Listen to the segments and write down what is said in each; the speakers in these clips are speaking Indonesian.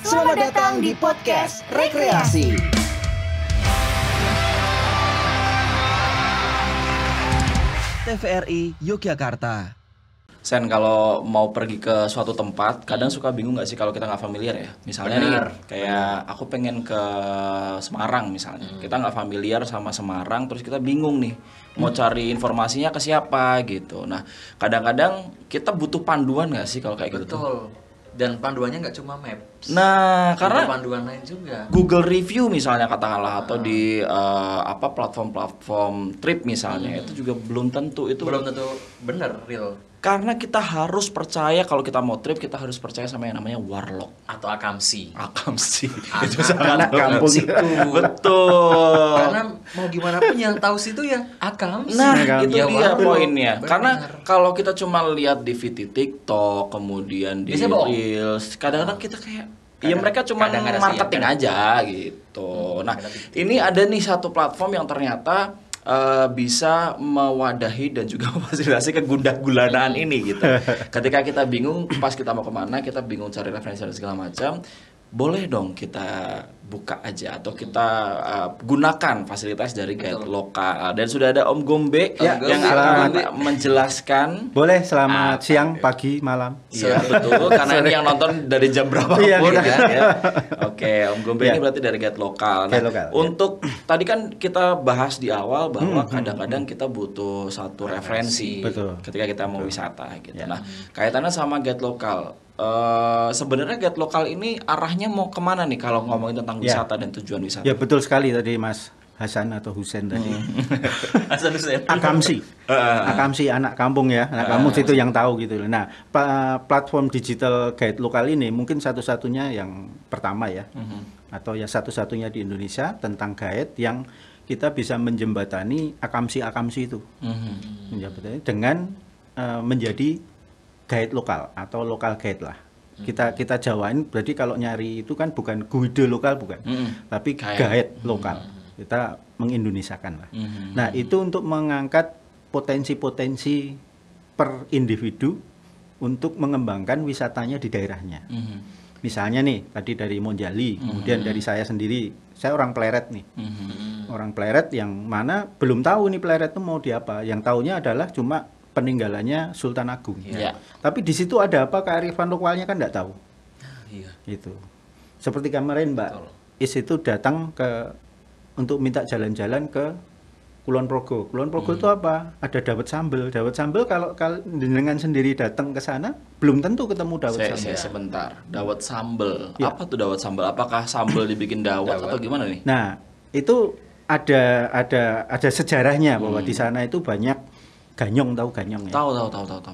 Selamat datang di podcast Rekreasi. TVRI Yogyakarta. Sen, kalau mau pergi ke suatu tempat, kadang suka bingung nggak sih kalau kita nggak familiar ya? Misalnya nih, kayak aku pengen ke Semarang misalnya. Kita nggak familiar sama Semarang, terus kita bingung nih mau cari informasinya ke siapa gitu. Nah, kadang-kadang kita butuh panduan nggak sih kalau kayak gitu? Betul. Dan panduannya nggak cuma Maps. Nah, karena panduan lain juga. Google Review misalnya katakanlah atau di platform-platform trip misalnya itu juga belum tentu Belum tentu bener real. Karena kita harus percaya kalau kita mau trip kita harus percaya sama yang namanya Warlock Atau Akamsi. Itu sangat kampung itu. Betul. Karena mau gimana pun yang tahu situ ya Akamsi. Nah, itu Ya, dia Warlock. poinnya. Benar. Karena kalau kita cuma lihat di VT TikTok, kemudian di Biasanya bohong. Reels, kadang-kadang kita kayak ya mereka cuma kadang ada marketing siap, aja gitu. Nah, ini ada nih satu platform yang ternyata bisa mewadahi dan juga memfasilitasi kegundah-gulanaan ini gitu. Ketika kita bingung pas kita mau kemana, kita bingung cari referensi dan segala macam, boleh dong kita buka aja atau kita gunakan fasilitas dari guide lokal. Dan sudah ada Om Gombe Ya, yang selamat. akan menjelaskan. Boleh selamat siang, pagi, malam. Iya betul, karena ini yang nonton dari jam berapa Iya, pun iya. kan ya. Oke, Om Gombe ini Iya. berarti dari guide lokal. Nah, Guide lokal, untuk tadi kan kita bahas di awal bahwa kadang-kadang kita butuh satu referensi Betul. ketika kita mau wisata gitu. Ya. Nah, kaitannya sama guide lokal. Sebenarnya guide lokal ini arahnya mau kemana nih kalau ngomongin tentang Ya. wisata dan tujuan wisata? Ya betul sekali tadi Mas Hasan atau Husen tadi. Hasan Hussein. Akamsi anak kampung ya, anak kampung itu yang tahu gitu loh. Nah, platform digital guide lokal ini mungkin satu-satunya yang pertama ya, atau ya satu-satunya di Indonesia tentang guide yang kita bisa menjembatani akamsi itu, menjembatani dengan menjadi guide lokal atau lokal guide lah. Kita jawain berarti kalau nyari itu kan bukan guide lokal bukan, tapi guide lokal. Kita mengindonesiakan lah. Nah, itu untuk mengangkat potensi-potensi per individu untuk mengembangkan wisatanya di daerahnya. Misalnya nih, tadi dari Monjali, kemudian dari saya sendiri, saya orang Pleret nih. Orang Pleret yang mana belum tahu nih Pleret itu mau diapa. Yang taunya adalah cuma peninggalannya Sultan Agung. Iya. Tapi di situ ada apa kearifan lokalnya kan nggak tahu. Iya. Gitu. Seperti kemarin Mbak Is itu datang untuk minta jalan-jalan ke Kulon Progo. Kulon Progo itu apa? Ada dawet sambel. Dawet sambel kalau dengan sendiri datang ke sana belum tentu ketemu dawet sambel. Sebentar, dawet sambel. Ya. Apa tuh dawet sambel? Apakah sambel dibikin dawet atau gimana nih? Nah, itu ada sejarahnya bahwa di sana itu banyak ganyong, tahu ganyong ya? Tahu.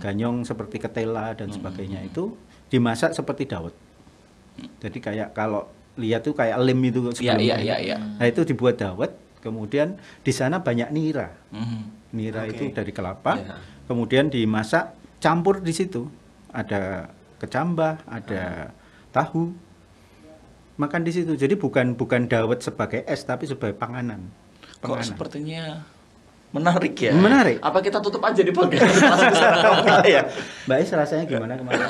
Ganyong seperti ketela dan sebagainya itu dimasak seperti dawet. Jadi kayak kalau lihat tuh kayak lem itu sebelumnya. Iya. Nah, itu dibuat dawet. Kemudian di sana banyak nira. Nira itu dari kelapa. Kemudian dimasak campur di situ. Ada kecambah, ada tahu. Makan di situ. Jadi bukan dawet sebagai es tapi sebagai panganan. Kok sepertinya menarik ya? Menarik. Apa kita tutup aja di podcast? Ya. Mbak Is rasanya gimana kemarin?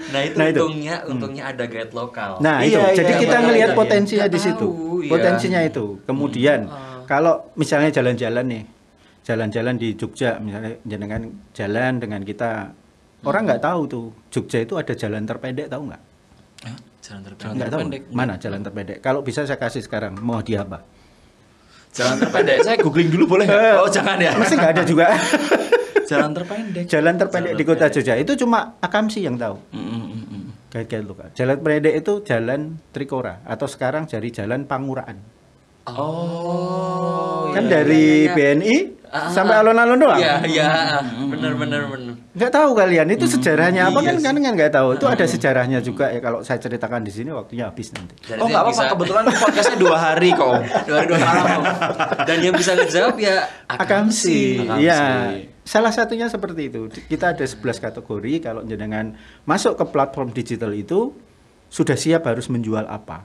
Nah itu Nah, itu. untungnya ada guide lokal. Nah, Iya, itu. Jadi iya, kita iya, ngelihat iya. potensinya Nggak di situ. tahu, iya. Potensinya itu. Kemudian kalau misalnya jalan-jalan nih. Jalan-jalan di Jogja misalnya jalan dengan kita orang nggak tahu tuh Jogja itu ada jalan terpendek, tahu nggak? Jalan terpendek. Nggak tahu. terpendek. Mana jalan terpendek? Kalau bisa saya kasih sekarang mau di apa? Jalan terpendek. Saya googling dulu boleh nggak? Oh jangan ya. Mesti nggak ada juga. Jalan terpendek. Jalan terpendek di kota Jogja itu cuma Akamsi yang tahu. Guide lokal. Jalan pendek itu jalan Trikora atau sekarang jadi jalan Panguraan. Oh. Kan dari BNI sampai alun-alun doang. Iya. Bener. Nggak tahu kalian itu sejarahnya apa kan nggak tahu. Itu ada sejarahnya juga ya kalau saya ceritakan di sini waktunya habis nanti. Dan Oh itu nggak yang apa-apa. bisa- Kebetulan podcastnya 2 hari kok. 2 malam. Dan yang bisa ngejawab ya Akamsi. Akamsi. Ya. Salah satunya seperti itu. Kita ada 11 kategori kalau jenengan masuk ke platform digital itu sudah siap harus menjual apa.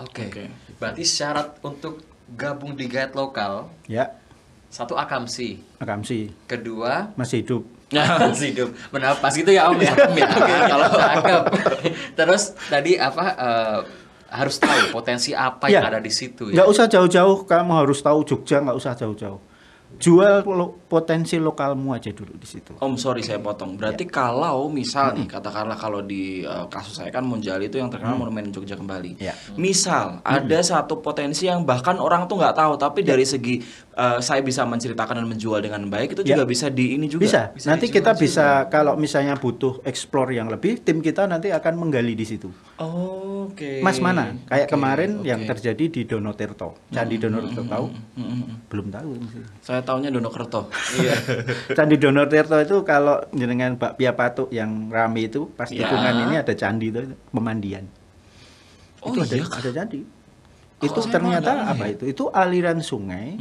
Oke. Berarti syarat untuk gabung di guide lokal, Ya, satu Akamsi, Akamsi kedua masih hidup. masih hidup. Benar pas gitu ya Om ya. Om ya. Kalau cakep. Terus tadi apa harus tahu potensi apa yang ada di situ ya. Nggak usah jauh-jauh, kamu harus tahu Jogja, nggak usah jauh-jauh. Jual potensi lokalmu aja dulu di situ. Om, sorry saya potong. Berarti kalau misal nih, katakanlah kalau di kasus saya kan Monjali itu yang terkenal Monumen Jogja Kembali. Ya. Misal ada satu potensi yang bahkan orang tuh nggak tahu, tapi dari segi saya bisa menceritakan dan menjual dengan baik, itu juga bisa di ini juga. Bisa. Nanti kita bisa, kalau misalnya butuh explore yang lebih, tim kita nanti akan menggali di situ. Oh, oke. Mas mana? Kayak kemarin yang terjadi di Donotirto. Candi Donotirto tahu? Belum tahu sih. Saya taunya Donokerto. Iya. Candi Donotirto itu kalau jenengan Bakpia Patuk yang rame itu pas tikungan ini ada candi itu pemandian. Oh Itu iya. ada candi. Oh, Itu saya ternyata nggak tahu apa ya. itu? Itu aliran sungai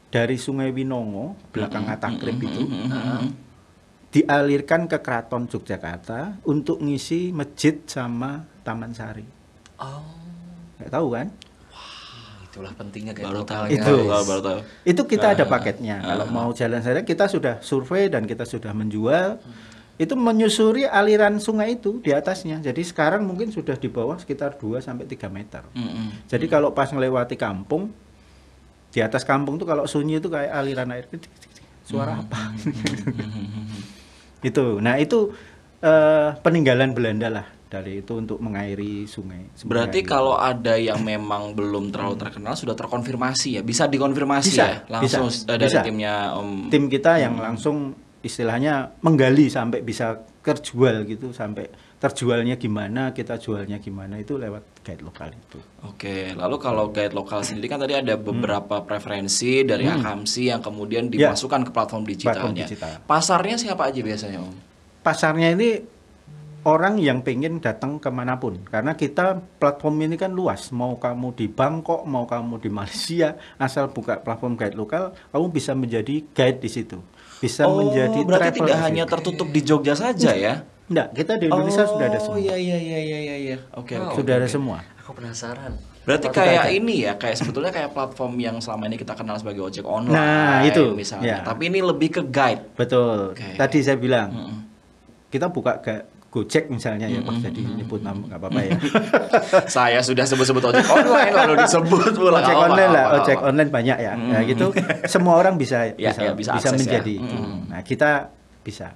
dari Sungai Winongo belakang Atakrip itu dialirkan ke Keraton Yogyakarta untuk ngisi masjid sama Taman Sari. Oh, Nggak tahu kan? itulah pentingnya kayak Baru tahu. lokal, Itu. guys. Baru tahu. Itu kita ada paketnya. Kalau mau jalan saya kita sudah survei dan kita sudah menjual. Itu menyusuri aliran sungai itu di atasnya. Jadi sekarang mungkin sudah di bawah sekitar 2 sampai 3 meter. Jadi kalau pas melewati kampung, di atas kampung tuh kalau sunyi itu kayak aliran air. Suara apa? Itu. Nah, itu peninggalan Belanda lah dari itu untuk mengairi sungai. Berarti kalau ada yang memang belum terlalu terkenal sudah terkonfirmasi ya, bisa dikonfirmasi Bisa, ya langsung dari bisa. timnya Om. Tim kita yang langsung istilahnya menggali sampai bisa terjual gitu, sampai terjualnya gimana, kita jualnya gimana, itu lewat guide lokal itu. Oke, lalu kalau guide lokal sendiri kan tadi ada beberapa preferensi dari Akamsi yang kemudian dimasukkan ke platform digitalnya. digital. Pasarnya siapa aja biasanya Om? Pasarnya ini orang yang pengen datang kemanapun, karena kita platform ini kan luas, mau kamu di Bangkok, mau kamu di Malaysia, asal buka platform guide lokal, kamu bisa menjadi guide di situ, bisa menjadi berarti travel tidak agent. hanya tertutup di Jogja saja ya? Enggak, kita di Indonesia sudah ada semua. Oh iya. Oke. Wow. Sudah ada semua. Aku penasaran. Berarti Kita kayak aja. ini ya, kayak sebetulnya kayak platform yang selama ini kita kenal sebagai ojek online. Nah, itu, misalnya. ya. Tapi ini lebih ke guide. Betul. Oke. Tadi saya bilang, kita buka Gojek misalnya ya, Pak, jadi nyebut nama nggak apa-apa ya. Saya sudah sebut-sebut ojek online lalu disebut pula. Ojek Nggak online lah, apa-apa. ojek online banyak ya. Nah, gitu semua orang bisa Ya, bisa akses menjadi ya. itu. Nah, kita bisa.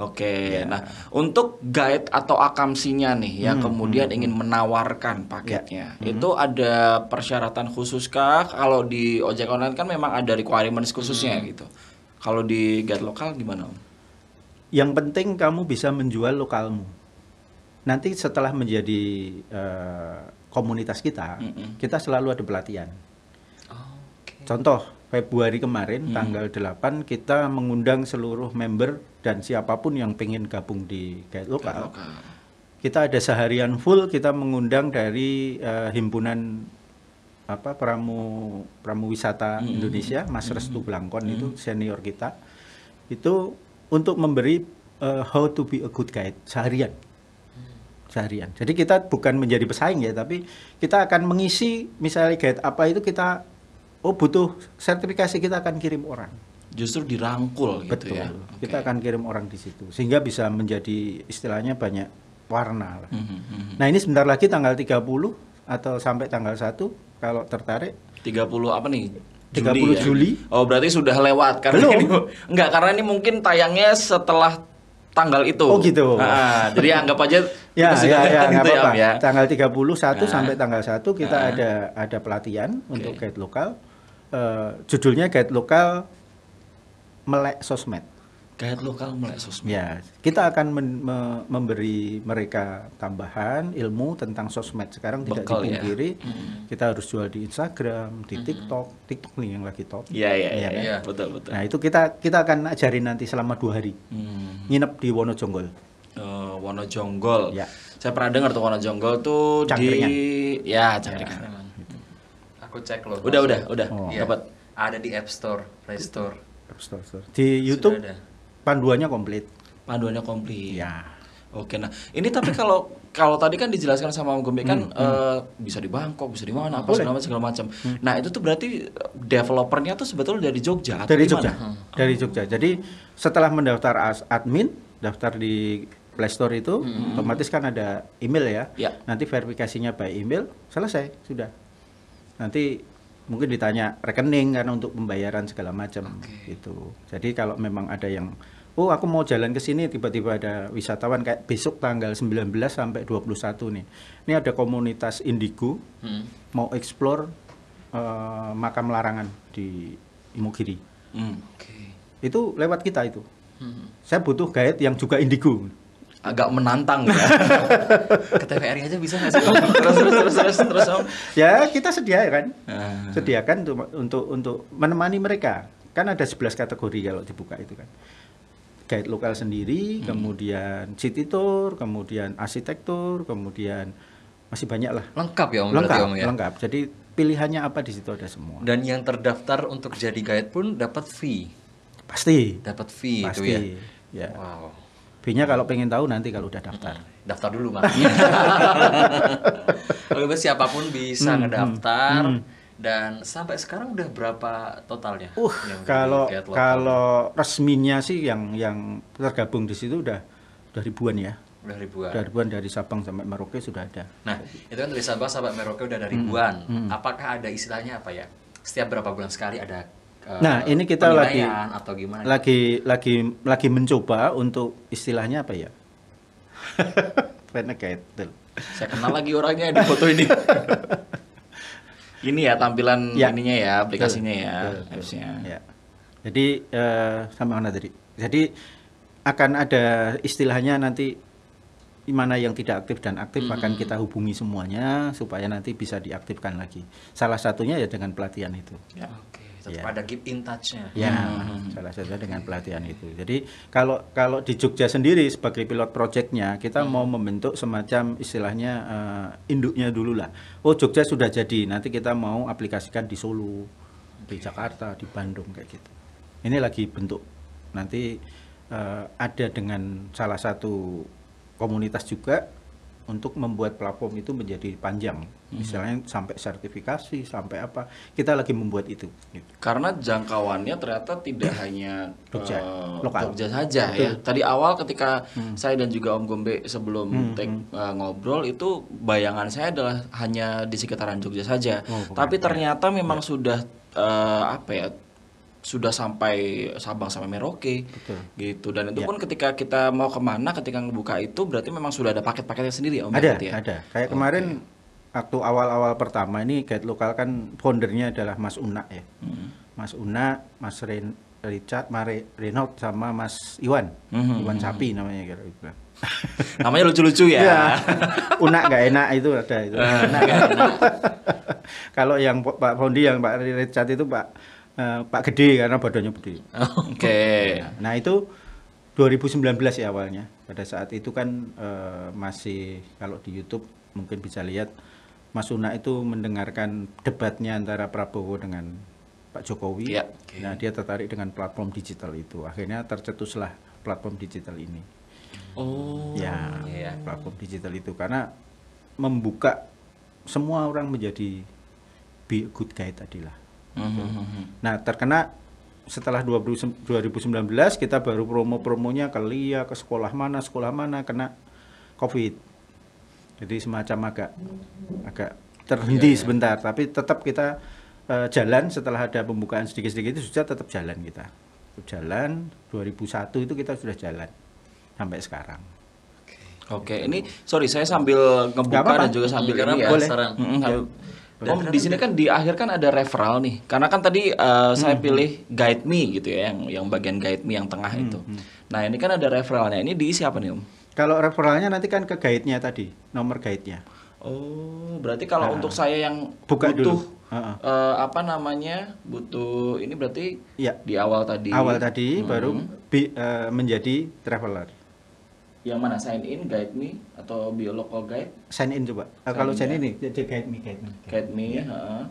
Oke, nah untuk guide atau akamsinya nih yang kemudian ingin menawarkan paketnya, itu ada persyaratan khususkah? Kalau di ojek online kan memang ada requirements khususnya gitu. Kalau di guide lokal gimana Om? Yang penting kamu bisa menjual lokalmu. Nanti setelah menjadi komunitas kita, kita selalu ada pelatihan. Contoh, Februari kemarin tanggal 8 kita mengundang seluruh member dan siapapun yang pengen gabung di guide lokal. Kita ada seharian full, kita mengundang dari himpunan pramu wisata Indonesia, Mas Restu Blangkon itu senior kita. Itu untuk memberi how to be a good guide seharian. Jadi kita bukan menjadi pesaing ya, tapi kita akan mengisi misalnya guide apa itu kita butuh sertifikasi, kita akan kirim orang. Justru dirangkul gitu Betul. ya. Kita akan kirim orang di situ sehingga bisa menjadi istilahnya banyak warna lah. Nah, ini sebentar lagi tanggal 30 atau sampai tanggal 1 kalau tertarik 30 apa nih? 30 Juli. Oh, berarti sudah lewat karena Belum. ini enggak, karena ini mungkin tayangnya setelah tanggal itu. Oh, gitu. Nah, jadi anggap aja Ya, kita sudah nggak gitu ya, apa-apa. Om, ya. Tanggal 31 sampai tanggal 1 kita ada pelatihan untuk guide lokal. Judulnya guide lokal melek sosmed. Guide lokal melek sosmed. Ya, kita akan memberi mereka tambahan ilmu tentang sosmed. Sekarang tidak Bekal, ya. dipungkiri, kita harus jual di Instagram, di TikTok. TikTok nih yang lagi top. Iya, Iya. betul. Nah, itu kita akan ajarin nanti selama 2 hari. Nginep di Wonojonggol. Wonojonggol. Ya. Saya pernah dengar tuh Wonojonggol tuh Cangkringan. Cangkringan. Aku cek loh. Udah. Oh. Iya. Dapat. Ada di App Store, Play Store. Store. Di YouTube Sudah ada. panduannya komplit. Panduannya komplit. Ya. Oke, nah ini tapi kalau tadi kan dijelaskan sama Om Gombe kan bisa di Bangkok, bisa di mana, apa segala macam. Nah itu tuh berarti developernya tuh sebetulnya dari Jogja. Atau Dari gimana? Jogja. Dari Jogja. Jadi setelah mendaftar as admin, daftar di Play Store itu, otomatis kan ada email ya. Ya. Nanti verifikasinya by email, selesai, sudah. Nanti mungkin ditanya rekening karena untuk pembayaran segala macam gitu. Jadi kalau memang ada yang aku mau jalan ke sini, tiba-tiba ada wisatawan kayak besok tanggal 19 sampai 21 nih. Ini ada komunitas Indigo mau explore makam larangan di Imogiri. Itu lewat kita itu. Saya butuh guide yang juga Indigo. Agak menantang ya. Ke TVRI aja bisa nggak sih? terus Om. Ya kita sediakan untuk menemani mereka. Kan ada 11 kategori kalau dibuka itu kan. Guide lokal sendiri, kemudian city tour, kemudian arsitektur, kemudian masih banyak lah. Lengkap ya Om berarti Om ya? Lengkap. Jadi pilihannya apa di situ ada semua. Dan yang terdaftar untuk jadi guide pun dapat fee. Pasti. Dapat fee Pasti. itu ya. Ya. Wow. Fee-nya kalau pengen tahu nanti kalau udah daftar. Daftar dulu makanya. Oke, siapapun bisa ngedaftar. Dan sampai sekarang udah berapa totalnya? Yang Kalau jadi guide lokal? kalau resminya sih yang tergabung di situ udah ribuan ya. Udah ribuan. Udah ribuan dari Sabang sampai Merauke sudah ada. Nah, itu kan dari Sabang sampai Merauke udah ada ribuan. Apakah ada istilahnya apa ya? Setiap berapa bulan sekali ada Nah, ini kita penilaian atau gimana? lagi mencoba untuk istilahnya apa ya? Renegade. Saya kenal lagi orangnya di foto ini. Ini ya tampilan ininya ya, aplikasinya ya, apps-nya. Ya. Jadi sama mana tadi? Jadi akan ada istilahnya nanti mana yang tidak aktif dan aktif akan kita hubungi semuanya supaya nanti bisa diaktifkan lagi. Salah satunya ya dengan pelatihan itu. Ya. Oke, tetap ada keep in touch-nya. Ya, salah satunya dengan pelatihan itu. Jadi kalau di Jogja sendiri sebagai pilot project-nya kita mau membentuk semacam istilahnya induknya dulu lah. Oh, Jogja sudah jadi, nanti kita mau aplikasikan di Solo, di Jakarta, di Bandung kayak gitu. Ini lagi bentuk. Nanti ada dengan salah satu komunitas juga untuk membuat platform itu menjadi panjang, misalnya sampai sertifikasi, sampai apa, kita lagi membuat itu. Gitu. Karena jangkauannya ternyata tidak hanya Jogja, lokal. Jogja saja. Betul. Ya. Tadi awal ketika saya dan juga Om Gombe sebelum ngobrol itu bayangan saya adalah hanya di sekitaran Jogja saja. Bukan. Tapi ternyata memang sudah sudah sampai Sabang sampai Merauke. Betul. Gitu. Dan itu pun ketika kita mau kemana, ketika ngebuka itu berarti memang sudah ada paket-paketnya sendiri ya Om. berarti ya? Ada. Kayak kemarin waktu awal-awal pertama ini guide lokal kan foundernya adalah Mas Una ya. Mas Una, Mas Richard, Renaud sama Mas Iwan. Iwan Sapi namanya kira-kira. Namanya lucu-lucu ya. Una nggak enak itu ada itu. Nah, kan. Kalau yang Pak Fondi, yang Pak Richard itu Pak Gede karena badannya gede. Oke. Nah itu 2019 ya awalnya. Pada saat itu kan masih kalau di YouTube mungkin bisa lihat Mas Una itu mendengarkan debatnya antara Prabowo dengan Pak Jokowi. Ya. Nah dia tertarik dengan platform digital itu. Akhirnya tercetuslah platform digital ini. Oh. Ya, platform digital itu karena membuka semua orang menjadi be a good guide tadilah. Nah, terkena setelah 2019 kita baru promonya ke LIA, ke sekolah mana kena COVID. Jadi semacam agak terhenti sebentar, tapi tetap kita jalan setelah ada pembukaan sedikit-sedikit itu sudah tetap jalan kita. Jalan 2001 itu kita sudah jalan sampai sekarang. Oke, ini sorry saya sambil ngebuka dan juga sambil Karena ini ya. penasaran. Om, di sini kan di akhir kan ada referral nih. Karena kan tadi saya pilih guide me gitu ya, yang bagian guide me yang tengah itu. Nah, ini kan ada referralnya. Ini diisi apa nih, Om? Kalau referralnya nanti kan ke guide-nya tadi, nomor guide-nya. Oh, berarti kalau untuk saya yang Buka butuh dulu. apa namanya? Butuh ini berarti Iya. di awal tadi. Awal tadi baru menjadi traveler. Yang mana sign in guide me atau bio local guide? Sign in coba. Kalau sign in ini jadi guide me. Guide me, heeh.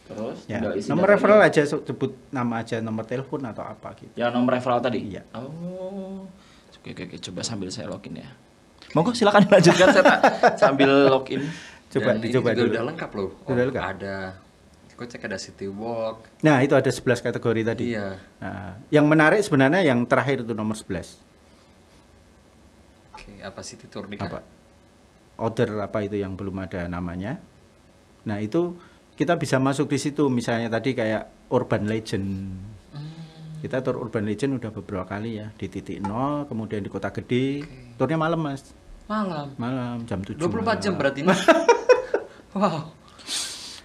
Terus Ya. tinggal isi Nomor datanya. referral aja sebut nama aja, nomor telepon atau apa gitu. Yang nomor referral tadi? Iya. Oh. Oke, coba sambil saya login ya. Monggo silakan lanjutkan saya sambil login. Coba Dan dicoba ini juga dulu. udah lengkap loh. Udah lengkap? Ada, aku cek ada City Walk. Nah, itu ada 11 kategori tadi. Iya. Nah, yang menarik sebenarnya yang terakhir itu nomor 11. Oke, apa City Tour nih? apa order apa itu yang belum ada namanya. Nah itu kita bisa masuk di situ, misalnya tadi kayak Urban Legend. Kita tur Urban Legend udah beberapa kali ya, di titik nol, kemudian di Kota Gede. Turnya malam Mas. Malam jam 7 24 jam berarti ini. Wow.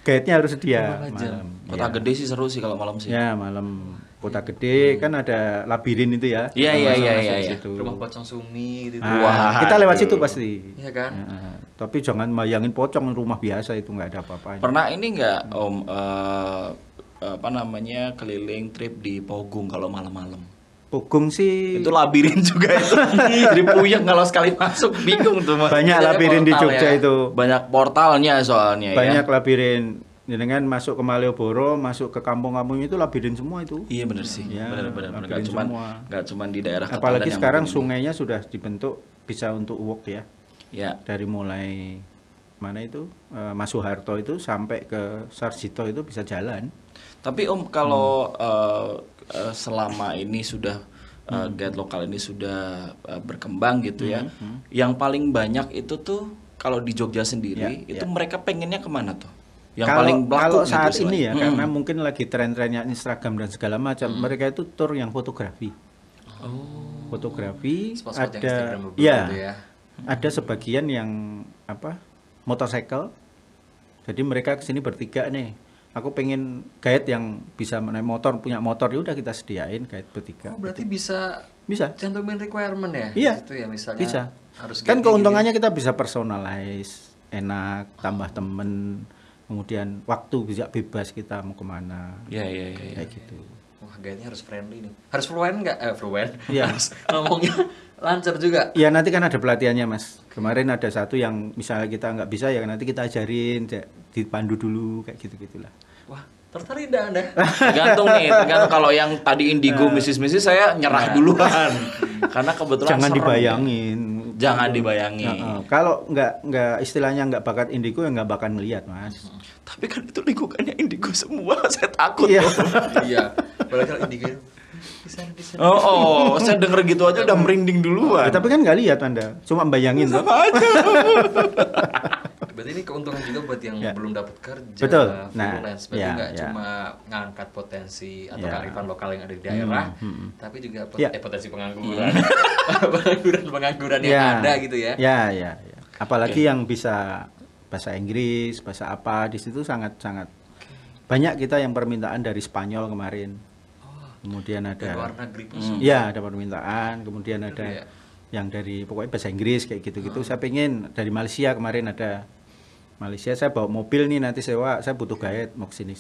Guide-nya harus sedia 24 jam. malam. Kota Gede sih seru sih kalau malam sih. Ya malam Kota Gede kan ada labirin itu ya. Iya, Kita iya, masuk iya, di iya, iya. situ. Rumah Pocong Sumi gitu. Ah, kita lewat situ pasti. Iya kan? Ya, tapi jangan bayangin pocong rumah biasa itu nggak ada apa-apanya. Pernah ini nggak Om apa namanya keliling trip di Pogung kalau malam-malam? Pugong sih Itu labirin juga itu. Jadi puyeng kalau sekali masuk bingung tuh Mas. banyak Ada labirin di portal Jogja ya. itu. Banyak portalnya soalnya Banyak ya. labirin. Dengan masuk ke Malioboro, masuk ke kampung-kampung itu labirin semua itu. Iya bener sih. Ya, Bener-bener nggak labirin cuman semua. nggak cuman di daerah Kepalan Apalagi yang sekarang begini. sungainya sudah dibentuk bisa untuk walk ya. Ya. Dari mulai mana itu Mas Soeharto itu sampai ke Sarjito itu bisa jalan. Tapi Om kalau selama ini sudah guide lokal ini sudah berkembang gitu ya. Yang paling banyak itu tuh kalau di Jogja sendiri itu mereka pengennya kemana tuh? Yang paling laku kalau gitu saat istilahnya. ini ya karena mungkin lagi tren-trennya Instagram dan segala macam, mereka itu tour yang fotografi. Fotografi Spot-spot yang ada Instagramable ya, gitu ya. ada sebagian yang apa? Motorcycle. Jadi mereka kesini bertiga nih. Aku pengen guide yang bisa naik motor, punya motor, ya udah kita sediain guide bertiga. Oh, berarti bisa cantumin requirement ya? Iya. Gitu ya misalnya. Bisa. Harus Kan ganti keuntungannya kita bisa personalize, enak, tambah temen, kemudian waktu bisa bebas kita mau kemana, Iya iya iya. kayak gitu. Wah, guide-nya harus friendly nih. Harus fluent nggak? Fluent. Iya. Harus ngomongnya lancar juga. Ya nanti kan ada pelatihannya Mas. Kemarin ada satu yang misalnya kita nggak bisa ya nanti kita ajarin, dipandu dulu kayak gitu-gitulah. Wah, tertarik dah Anda. Tergantung kalau yang tadi indigo misis-misis saya nyerah duluan. Karena kebetulan Jangan serem. dibayangin. Jangan dibayangin. Kalau nggak istilahnya nggak bakat indigo ya nggak bakal ngelihat Mas. Tapi kan itu lingkungannya indigo semua, saya takut. Iya. Iya. Padahal kalau indigo di sana. Saya denger gitu aja udah merinding duluan. Ya, tapi kan nggak lihat Anda, cuma bayangin tuh. Berarti ini keuntungan juga buat yang Ya. belum dapat kerja, Betul. Nah, freelance. Berarti ya, nggak ya. cuma ngangkat potensi atau Ya. kearifan lokal yang ada di daerah, tapi juga Ya. potensi pengangguran, pengangguran yang Ya. ada gitu ya. Ya. Apalagi yang bisa bahasa Inggris, bahasa apa di situ sangat-sangat banyak kita yang permintaan dari Spanyol kemarin. Kemudian Dari luar ada negeri pun. ya ada permintaan, kemudian ada ya. yang dari pokoknya bahasa Inggris kayak gitu-gitu. Saya pengen dari Malaysia kemarin ada Malaysia, saya bawa mobil nih nanti sewa, saya butuh guide mau sini.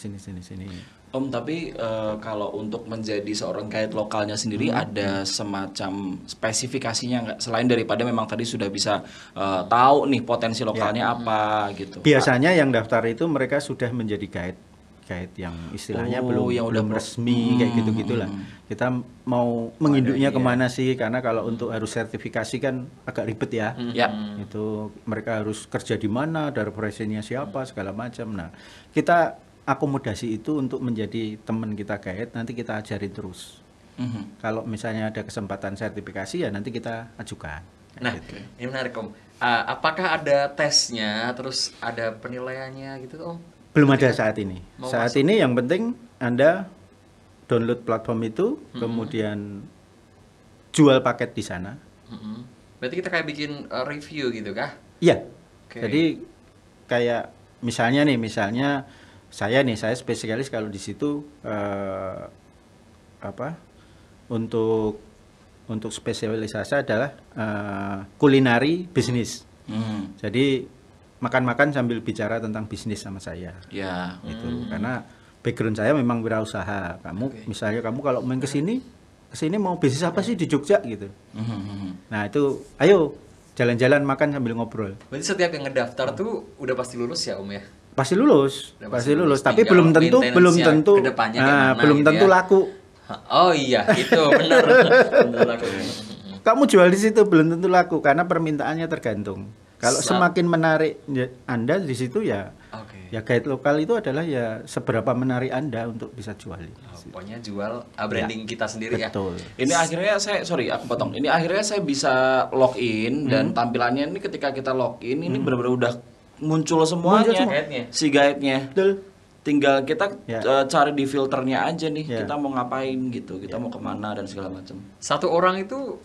Om, tapi kalau untuk menjadi seorang guide lokalnya sendiri ada semacam spesifikasinya nggak? Selain daripada memang tadi sudah bisa tahu nih potensi lokalnya apa gitu. Biasanya yang daftar itu mereka sudah menjadi guide yang istilahnya Oh, yang udah resmi kayak gitu-gitulah. Kita mau menginduknya kemana sih? Karena kalau untuk harus sertifikasi kan agak ribet ya. Ya. Itu mereka harus kerja di mana, ada referensinya siapa segala macam. Nah, kita akomodasi itu untuk menjadi teman kita guide, nanti kita ajarin terus. Kalau misalnya ada kesempatan sertifikasi ya nanti kita ajukan. Nah, ini menarik Om. Apakah ada tesnya, terus ada penilaiannya gitu Om? Belum ada saat ini. Mau Saat masuk. ini yang penting Anda download platform itu, kemudian jual paket di sana. Berarti kita kayak bikin review gitu kah? Iya. Oke. Jadi kayak misalnya saya spesialis kalau di situ untuk spesialisasi adalah kulinari bisnis. Jadi makan-makan sambil bicara tentang bisnis sama saya. Ya. Itu karena background saya memang wirausaha. Misalnya kamu kalau main kesini mau bisnis apa sih di Jogja gitu. Nah itu ayo jalan-jalan makan sambil ngobrol. Berarti setiap yang ngedaftar tuh udah pasti lulus ya Om ya? Pasti lulus, Udah pasti pasti lulus. lulus. Tapi Tinggal belum maintenance-nya tentu kedepannya kayak mana belum gitu tentu ya. laku. Oh iya, itu benar. Benar aku. Kamu jual di situ belum tentu laku karena permintaannya tergantung. Kalau semakin menarik Anda di situ ya, Oke. ya guide lokal itu adalah ya seberapa menarik Anda untuk bisa jual. Pokoknya jual branding kita sendiri ya. Betul. Ini akhirnya aku potong. Ini akhirnya saya bisa login dan tampilannya ini ketika kita login ini benar-benar udah muncul semuanya. Muncul semua. Guide-nya. Si guide-nya. Betul. Tinggal kita Ya. cari di filternya aja nih. Ya. Kita mau ngapain gitu, kita mau kemana dan segala macam. Satu orang itu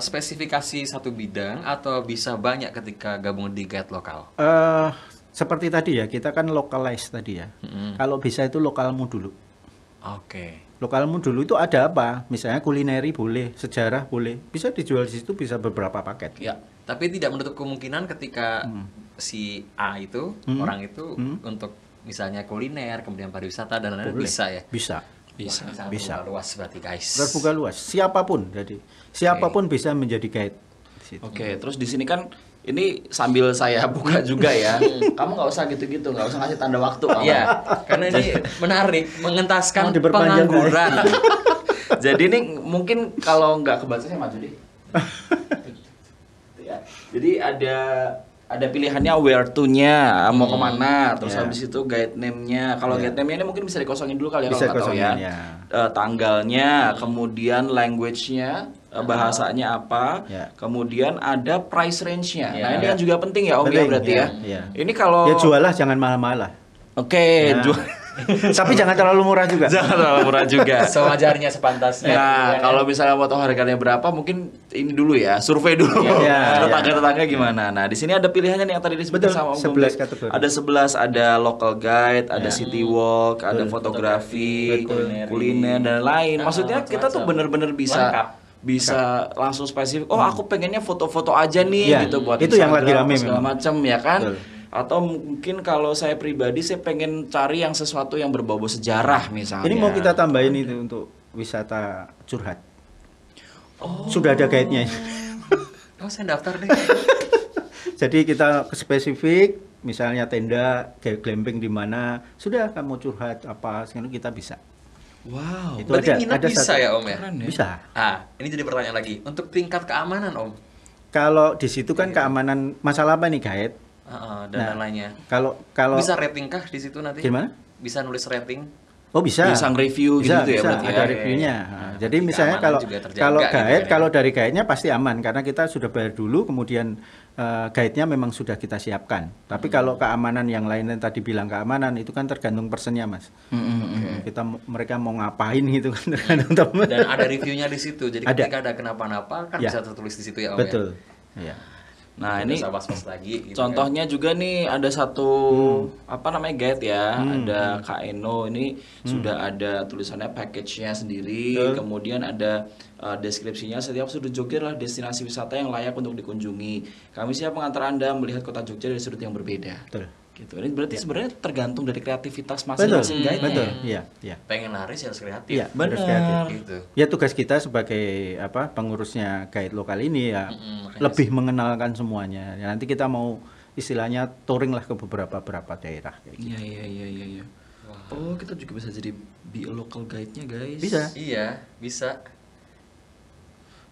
spesifikasi satu bidang atau bisa banyak ketika gabung di guide lokal? Seperti tadi ya, kita kan localize tadi ya. Kalau bisa itu lokalmu dulu. Oke. Lokalmu dulu itu ada apa? Misalnya kulineri boleh, sejarah boleh. Bisa dijual di situ, bisa beberapa paket. Ya. Tapi tidak menutup kemungkinan ketika si A itu, orang itu untuk misalnya kuliner, kemudian pariwisata dan lain-lain Boleh. bisa ya? Bisa. Bisa. Wah, Bisa. terbuka luas berarti guys. Terbuka luas. Siapapun jadi. Siapapun bisa menjadi guide di situ. Oke, terus di sini kan ini sambil saya buka juga ya. Kamu nggak usah gitu-gitu, nggak usah ngasih tanda waktu. kamu. Iya, karena ini menarik, mengentaskan Mau diperpanjang pengangguran. Jadi ini mungkin kalau nggak kebaca saya maju deh. Ya. Jadi ada pilihannya where to-nya, mau kemana, terus Ya. habis itu guide name-nya. Kalau guide name-nya ini mungkin bisa dikosongin dulu kali ya Bisa kalau nggak tahu ya. kosongin, ya. Tanggalnya, kemudian language-nya, bahasanya apa, Ya. kemudian ada price range-nya. Ya. Nah ini kan juga penting ya Om ya Penting, berarti ya, ya. ya. Ini kalau Ya jualah jangan mahal-mahal lah. Oke, Ya. jual. Tapi jangan terlalu murah juga. Jangan terlalu murah juga. Sewajarnya sepantasnya. Nah, Ya, kalau misalnya mau tahu harganya berapa, mungkin ini dulu ya, survei dulu. Iya, Tetangga-tetangga gimana. Nah, di sini ada pilihannya nih yang tadi disebut Betul, sama Om 11 Gombe. kategori. Ada 11, ada local guide, ada city walk, ada fotografi, kuliner dan lain. Maksudnya kita tuh bener-bener Lengkap. bisa langsung spesifik. Oh, aku pengennya foto-foto aja nih Iya, gitu buat itu yang lagi Instagram, rame segala memang. macam ya kan. Betul. Atau mungkin kalau saya pribadi saya pengen cari yang sesuatu yang berbau sejarah misalnya. Ini mau kita tambahin itu untuk wisata curhat. Sudah ada guide-nya. Oh, saya daftar deh. Jadi kita ke spesifik, misalnya tenda, kayak glamping di mana, sudah kamu curhat apa, sekarang kita bisa. Wow. Itu Berarti nginep ada bisa satu- ya Om ya? Keren ya. Bisa. Ini jadi pertanyaan lagi. Untuk tingkat keamanan Om, Kalau di situ kan keamanan masalah apa nih guide? dan Nah, lainnya. Kalau Bisa rating kah di situ nanti? Gimana? Bisa nulis rating? Oh bisa. Bisa nge-review Bisa, gitu ya bisa, berarti ya? ada Oke. reviewnya. Nah, Jadi berarti misalnya keamanan kalau juga terjaga kalau gitu guide, kan ya? kalau dari guide-nya pasti aman karena kita sudah bayar dulu, kemudian guide-nya memang sudah kita siapkan. Tapi kalau keamanan yang lain yang tadi bilang keamanan itu kan tergantung personnya mas. Mereka mau ngapain gitu kan tergantung teman. Dan ada reviewnya di situ. Jadi Ada. ketika ada kenapa-napa kan Ya. bisa tertulis di situ ya Om Betul. Iya. Nah, ya. ini Bisa was-was lagi gitu contohnya juga nih ada satu apa namanya guide ya, ada Kaeno ini sudah ada tulisannya package-nya sendiri, kemudian ada deskripsinya setiap sudut Jogja adalah destinasi wisata yang layak untuk dikunjungi. Kami siap mengantar Anda melihat kota Jogja dari sudut yang berbeda. Betul. Gitu. Ini berarti sebenarnya tergantung dari kreativitas Betul. masing-masing guide. Betul. Iya, iya. Pengen laris ya harus kreatif. Iya, harus Benar. kreatif. Gitu. Ya tugas kita sebagai pengurusnya guide lokal ini ya makanya lebih mengenalkan semuanya. Ya, nanti kita mau istilahnya touring lah ke beberapa daerah. Kayak gitu. Iya. Oh, kita juga bisa jadi be a local guide-nya, guys. Bisa. Iya, bisa.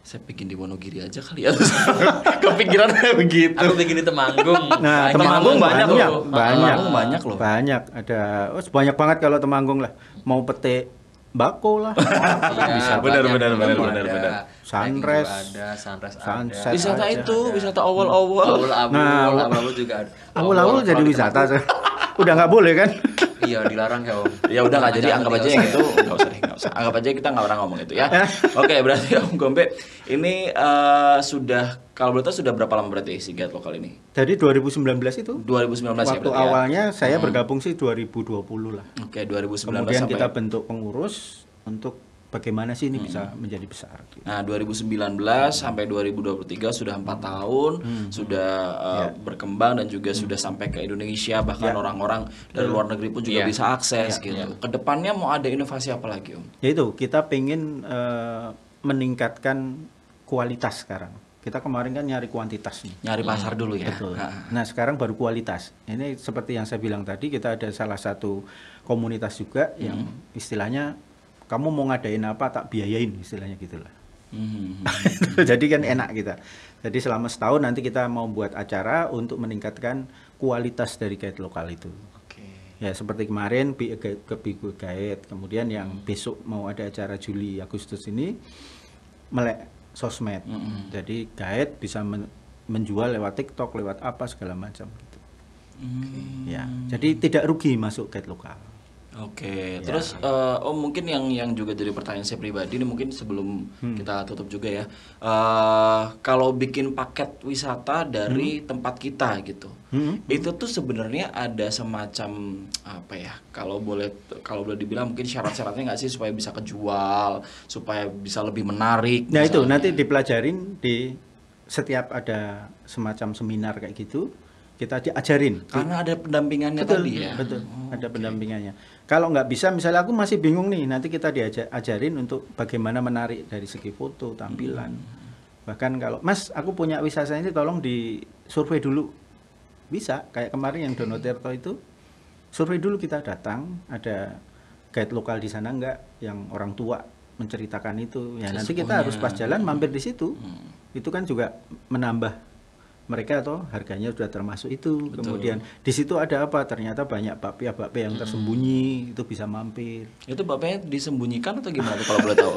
Saya bikin di Wonogiri aja kali ya. Kepikiran kayak begitu. Aku bikin di Temanggung. Nah, Banyak Temanggung banyak, loh. banyak loh. Banyak ada, banyak banget kalau Temanggung lah. Mau petik bako lah. Iya, benar, banyak. benar, Ada. benar. Sunrise. Ada, sunrise Sunset. ada. Wisata aja. itu, wisata awal-awal. Awul-awul juga ada. Awul-awul jadi kalau di wisata. Udah nggak boleh kan? Iya, dilarang ya Om. Ya udah nggak jadi, anggap aja yang Nggak itu nggak usah. Anggap aja kita nggak pernah ngomong itu ya. Oke, berarti Om Gombe ini sudah kalau boleh tahu sudah berapa lama berarti si guide lokal ini? Dari 2019 itu. 2019 ya Waktu berarti ya? awalnya saya bergabung sih 2020 lah. Oke, 2019 Kemudian sampai kita bentuk pengurus untuk bagaimana sih ini bisa menjadi besar. Gitu. Nah, 2019 sampai 2023 sudah 4 tahun, sudah berkembang dan juga sudah sampai ke Indonesia, bahkan orang-orang dari luar negeri pun juga bisa akses gitu. Kedepannya mau ada inovasi apa lagi, Om? Yaitu kita pengen meningkatkan kualitas sekarang. Kita kemarin kan nyari kuantitas nih. Nyari pasar dulu ya. Betul. Nah sekarang baru kualitas. Ini seperti yang saya bilang tadi, kita ada salah satu komunitas juga yang istilahnya kamu mau ngadain apa tak biayain, istilahnya gitulah. Jadi kan enak kita. Jadi selama setahun nanti kita mau buat acara untuk meningkatkan kualitas dari guide lokal itu. Ya seperti kemarin ke Bigo Guide, kemudian yang besok mau ada acara Juli Agustus ini melek sosmed. Jadi guide bisa menjual lewat TikTok, lewat apa segala macam gitu. Ya, jadi tidak rugi masuk guide lokal. Oke, terus mungkin yang juga jadi pertanyaan saya pribadi ini mungkin sebelum kita tutup juga ya, kalau bikin paket wisata dari tempat kita gitu, itu tuh sebenarnya ada semacam apa ya? Kalau boleh dibilang mungkin syarat-syaratnya nggak sih supaya bisa kejual, supaya bisa lebih menarik? Nah itu misalnya. nanti dipelajarin di setiap ada semacam seminar kayak gitu. Kita diajarin Karena ada pendampingannya betul, tadi ya. betul, ada pendampingannya. Kalau nggak bisa, misalnya aku masih bingung nih, nanti kita diajarin untuk bagaimana menarik dari segi foto, tampilan. Bahkan kalau Mas, aku punya wisata ini, tolong di survei dulu, bisa. Kayak kemarin yang Dono Tirto itu, survei dulu, kita datang, ada guide lokal di sana nggak, yang orang tua menceritakan itu. Ya nanti kita harus pas jalan mampir di situ. Itu kan juga menambah mereka atau harganya sudah termasuk itu. Betul. Kemudian di situ ada apa? Ternyata banyak bakpia yang tersembunyi, itu bisa mampir. Itu bapaknya disembunyikan atau gimana tuh kalau boleh tahu?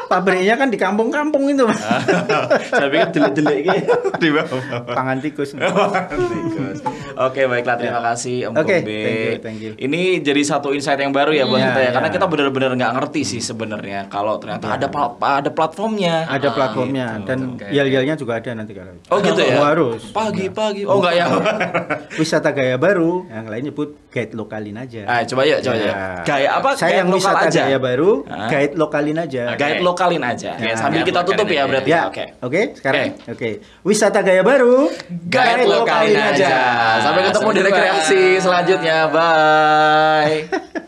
Pabriknya kan di kampung-kampung itu. Saya pikir jelek-jelek gitu di bawah. Pangan tikus. Oke, baiklah, terima kasih Om Oke, Kobe. thank you. Ini jadi satu insight yang baru ya buat Ya, kita ya, karena ya. kita benar-benar nggak ngerti sih sebenarnya kalau ternyata ada platformnya. Ada platformnya gitu. dan yel-yelnya juga ada nanti kalau. Oh gitu ya? Harus. Pagi-pagi. Oh enggak ya? Wisata gaya baru, yang lain nyebut guide lokalin aja. Coba ya. Gaya apa? Saya Gaya yang lokal wisata aja. gaya baru, Hah? guide lokalin aja. Guide lokalin aja. Oke, Ya. sambil Guide kita tutup lokalin ya aja. berarti. Ya, Oke. oke. Sekarang, oke. Wisata gaya baru, Guide lokalin aja. Sampai ketemu di rekreasi selanjutnya. Bye.